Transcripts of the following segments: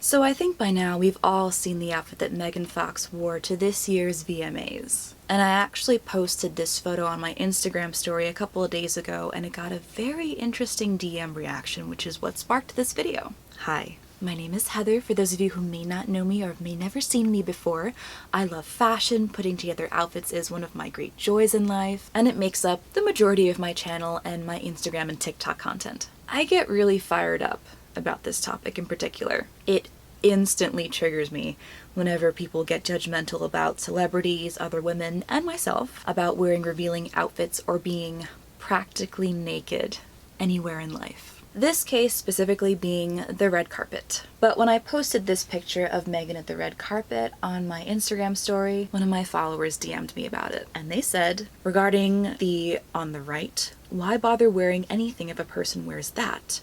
So I think by now we've all seen the outfit that Megan Fox wore to this year's VMAs. And I actually posted this photo on my Instagram story a couple of days ago, and it got a very interesting DM reaction, which is what sparked this video. Hi, my name is Heather. For those of you who may not know me or may never seen me before, I love fashion. Putting together outfits is one of my great joys in life, and it makes up the majority of my channel and my Instagram and TikTok content. I get really fired up about this topic in particular. It instantly triggers me whenever people get judgmental about celebrities, other women, and myself about wearing revealing outfits or being practically naked anywhere in life. This case specifically being the red carpet. But when I posted this picture of Megan at the red carpet on my Instagram story, one of my followers DM'd me about it. And they said, regarding the on the right, why bother wearing anything if a person wears that?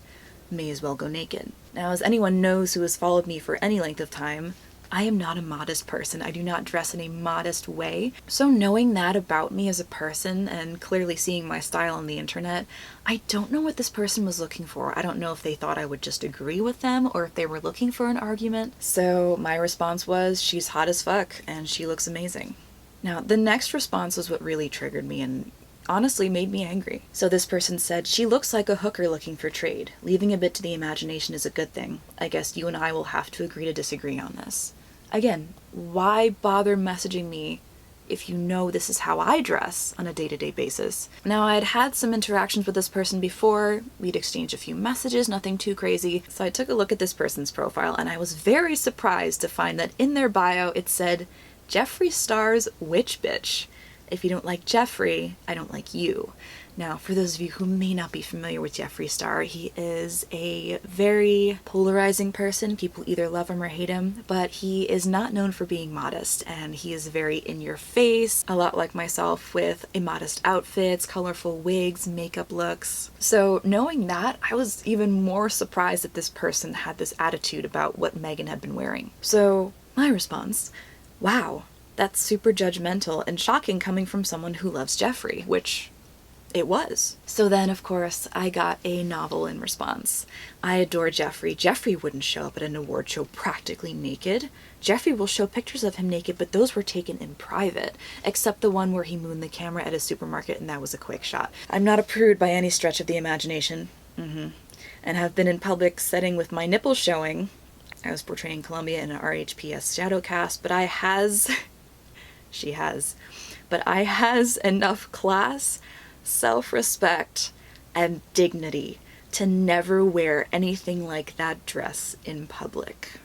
May as well go naked. Now, as anyone knows who has followed me for any length of time, I am not a modest person. I do not dress in a modest way. So knowing that about me as a person and clearly seeing my style on the internet, I don't know what this person was looking for. I don't know if they thought I would just agree with them or if they were looking for an argument. So my response was, she's hot as fuck and she looks amazing. Now, the next response was what really triggered me and honestly made me angry. So this person said, she looks like a hooker looking for trade. Leaving a bit to the imagination is a good thing. I guess you and I will have to agree to disagree on this. Again, why bother messaging me if you know this is how I dress on a day-to-day basis? Now, I'd had some interactions with this person before. We'd exchanged a few messages, nothing too crazy. So I took a look at this person's profile and I was very surprised to find that in their bio it said, Jeffree Star's witch bitch. If you don't like Jeffree, I don't like you. Now, for those of you who may not be familiar with Jeffree Star, he is a very polarizing person. People either love him or hate him, but he is not known for being modest, and he is very in your face, a lot like myself, with immodest outfits, colorful wigs, makeup looks. So knowing that, I was even more surprised that this person had this attitude about what Megan had been wearing. So my response, wow. That's super judgmental and shocking coming from someone who loves Jeffree, which it was. So then, of course, I got a novel in response. I adore Jeffree. Jeffree wouldn't show up at an award show practically naked. Jeffree will show pictures of him naked, but those were taken in private, except the one where he mooned the camera at a supermarket and that was a quick shot. I'm not a prude by any stretch of the imagination. And have been in public setting with my nipples showing. I was portraying Columbia in an RHPS shadow cast, but I has enough class, self-respect, and dignity to never wear anything like that dress in public.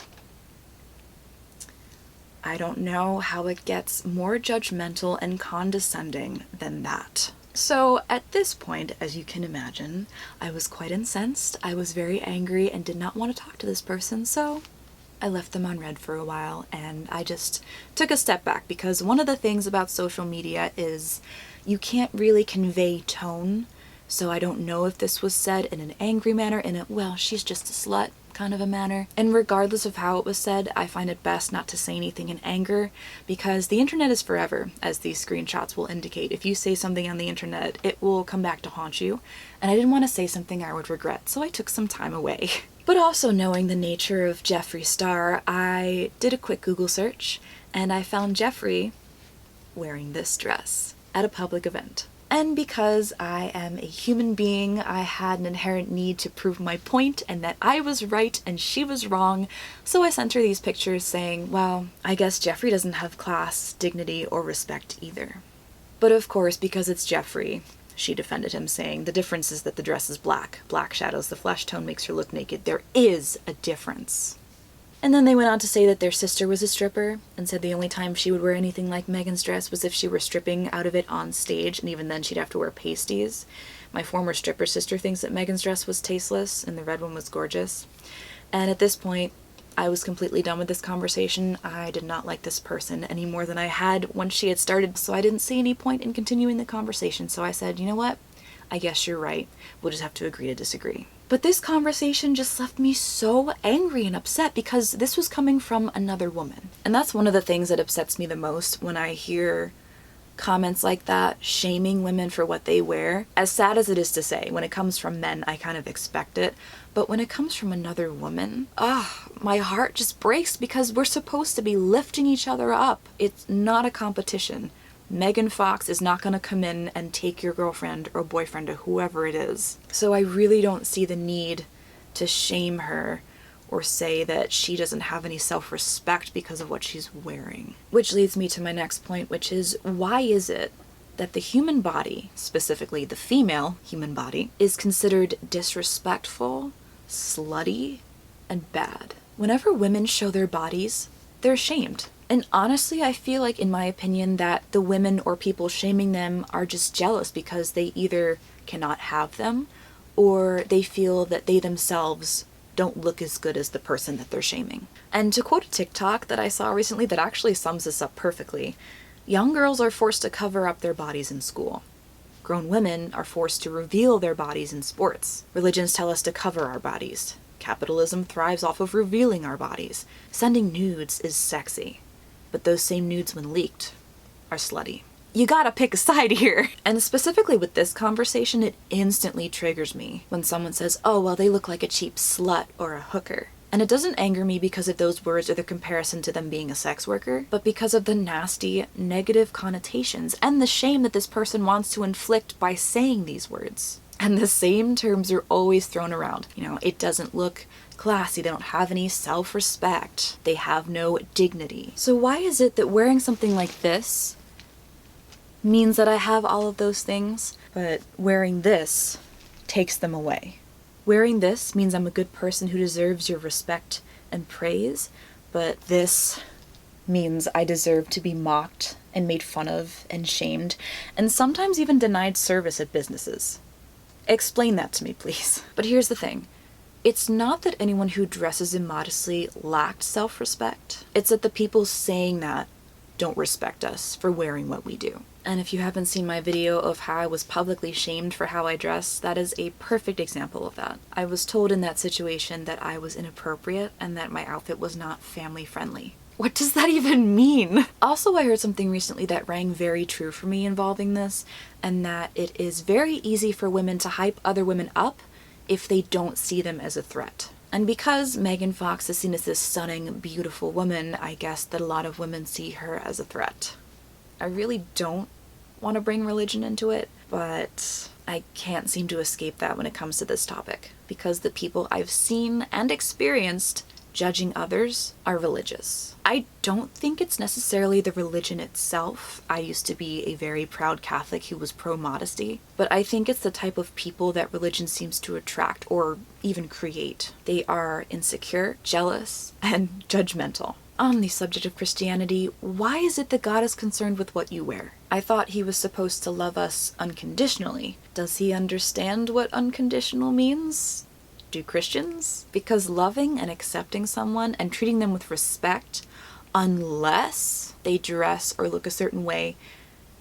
I don't know how it gets more judgmental and condescending than that. So at this point, as you can imagine, I was quite incensed, I was very angry, and did not want to talk to this person, so I left them on red for a while and I just took a step back, because one of the things about social media is you can't really convey tone. So I don't know if this was said in an angry manner, in a, well, she's just a slut kind of a manner. And regardless of how it was said, I find it best not to say anything in anger, because the internet is forever, as these screenshots will indicate. If you say something on the internet, it will come back to haunt you. And I didn't want to say something I would regret, so I took some time away. But also knowing the nature of Jeffree Star, I did a quick Google search and I found Jeffree wearing this dress at a public event. And because I am a human being, I had an inherent need to prove my point and that I was right and she was wrong. So I sent her these pictures saying, well, I guess Jeffree doesn't have class, dignity, or respect either. But of course, because it's Jeffree, she defended him, saying, the difference is that the dress is black. Black shadows the flesh tone, makes her look naked. There is a difference. And then they went on to say that their sister was a stripper, and said the only time she would wear anything like Megan's dress was if she were stripping out of it on stage, and even then she'd have to wear pasties. My former stripper sister thinks that Megan's dress was tasteless, and the red one was gorgeous. And at this point, I was completely done with this conversation. I did not like this person any more than I had once she had started, so I didn't see any point in continuing the conversation. So I said, you know what? I guess you're right. We'll just have to agree to disagree. But this conversation just left me so angry and upset, because this was coming from another woman. And that's one of the things that upsets me the most when I hear Comments like that, shaming women for what they wear, as sad as it is to say, when it comes from men, I kind of expect it. But when it comes from another woman, my heart just breaks because we're supposed to be lifting each other up. It's not a competition. Megan Fox is not going to come in and take your girlfriend or boyfriend or whoever it is. So I really don't see the need to shame her or say that she doesn't have any self-respect because of what she's wearing. Which leads me to my next point, which is, why is it that the human body, specifically the female human body, is considered disrespectful, slutty, and bad? Whenever women show their bodies, they're shamed. And honestly, I feel like, in my opinion, that the women or people shaming them are just jealous because they either cannot have them or they feel that they themselves don't look as good as the person that they're shaming. And to quote a TikTok that I saw recently that actually sums this up perfectly, young girls are forced to cover up their bodies in school. Grown women are forced to reveal their bodies in sports. Religions tell us to cover our bodies. Capitalism thrives off of revealing our bodies. Sending nudes is sexy, but those same nudes, when leaked, are slutty. You gotta pick a side here. And specifically with this conversation, it instantly triggers me when someone says, oh, well, they look like a cheap slut or a hooker. And it doesn't anger me because of those words or the comparison to them being a sex worker, but because of the nasty, negative connotations and the shame that this person wants to inflict by saying these words. And the same terms are always thrown around. You know, it doesn't look classy, they don't have any self-respect, they have no dignity. So why is it that wearing something like this means that I have all of those things, but wearing this takes them away? Wearing this means I'm a good person who deserves your respect and praise, but this means I deserve to be mocked and made fun of and shamed, and sometimes even denied service at businesses. Explain that to me, please. But here's the thing. It's not that anyone who dresses immodestly lacked self-respect. It's that the people saying that don't respect us for wearing what we do. And if you haven't seen my video of how I was publicly shamed for how I dress, that is a perfect example of that. I was told in that situation that I was inappropriate and that my outfit was not family friendly. What does that even mean? Also, I heard something recently that rang very true for me involving this, and that it is very easy for women to hype other women up if they don't see them as a threat. And because Megan Fox is seen as this stunning, beautiful woman, I guess that a lot of women see her as a threat. I really don't want to bring religion into it, but I can't seem to escape that when it comes to this topic, because the people I've seen and experienced judging others are religious. I don't think it's necessarily the religion itself. I used to be a very proud Catholic who was pro-modesty, but I think it's the type of people that religion seems to attract or even create. They are insecure, jealous, and judgmental. On the subject of Christianity, why is it that God is concerned with what you wear? I thought he was supposed to love us unconditionally. Does he understand what unconditional means? Do Christians? Because loving and accepting someone and treating them with respect, unless they dress or look a certain way,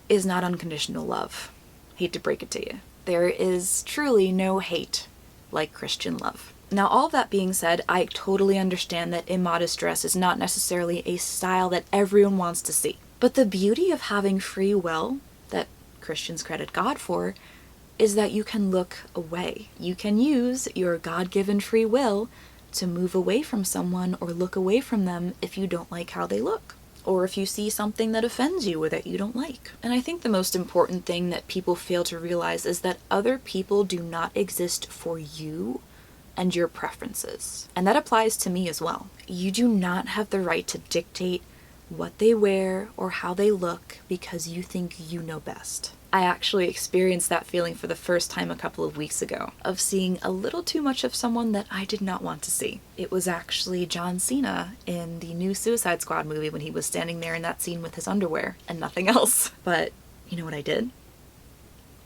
is not unconditional love. Hate to break it to you. There is truly no hate like Christian love. Now, all that being said, I totally understand that immodest dress is not necessarily a style that everyone wants to see. But the beauty of having free will, that Christians credit God for, is that you can look away. You can use your God-given free will to move away from someone or look away from them if you don't like how they look, or if you see something that offends you or that you don't like. And I think the most important thing that people fail to realize is that other people do not exist for you and your preferences. And that applies to me as well. You do not have the right to dictate what they wear or how they look because you think you know best. I actually experienced that feeling for the first time a couple of weeks ago, of seeing a little too much of someone that I did not want to see. It was actually John Cena in the new Suicide Squad movie when he was standing there in that scene with his underwear and nothing else. But you know what I did?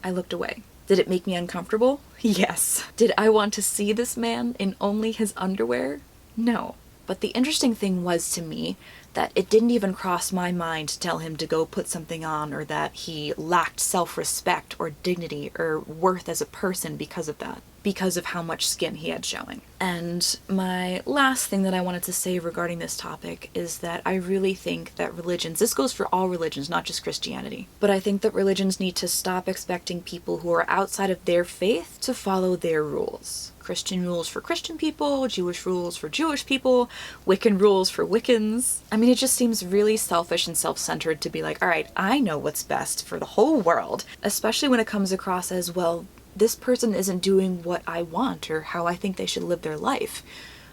I looked away. Did it make me uncomfortable? Yes. Did I want to see this man in only his underwear? No. But the interesting thing was to me that it didn't even cross my mind to tell him to go put something on, or that he lacked self-respect or dignity or worth as a person because of that. because of how much skin he had showing. And my last thing that I wanted to say regarding this topic is that I really think that religions, this goes for all religions, not just Christianity, but I think that religions need to stop expecting people who are outside of their faith to follow their rules. Christian rules for Christian people, Jewish rules for Jewish people, Wiccan rules for Wiccans. I mean, it just seems really selfish and self-centered to be like, all right, I know what's best for the whole world, especially when it comes across as, well, this person isn't doing what I want or how I think they should live their life.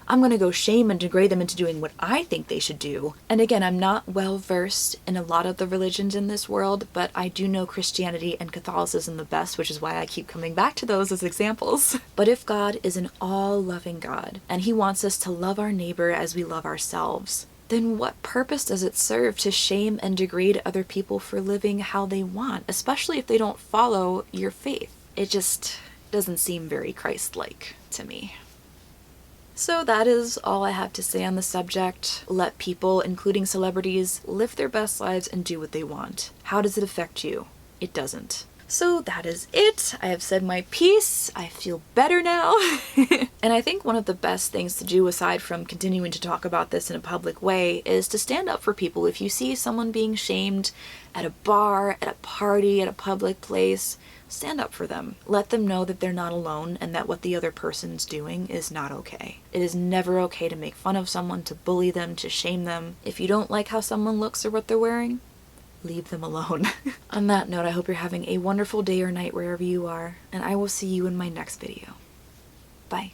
I'm gonna go shame and degrade them into doing what I think they should do. And again, I'm not well versed in a lot of the religions in this world, but I do know Christianity and Catholicism the best, which is why I keep coming back to those as examples. But if God is an all-loving God, and he wants us to love our neighbor as we love ourselves, then what purpose does it serve to shame and degrade other people for living how they want, especially if they don't follow your faith? It just doesn't seem very Christ-like to me. So that is all I have to say on the subject. Let people, including celebrities, live their best lives and do what they want. How does it affect you? It doesn't. So that is it. I have said my piece. I feel better now. And I think one of the best things to do, aside from continuing to talk about this in a public way, is to stand up for people. If you see someone being shamed at a bar, at a party, at a public place, stand up for them. Let them know that they're not alone and that what the other person's doing is not okay. It is never okay to make fun of someone, to bully them, to shame them. If you don't like how someone looks or what they're wearing, leave them alone. On that note, I hope you're having a wonderful day or night wherever you are, and I will see you in my next video. Bye.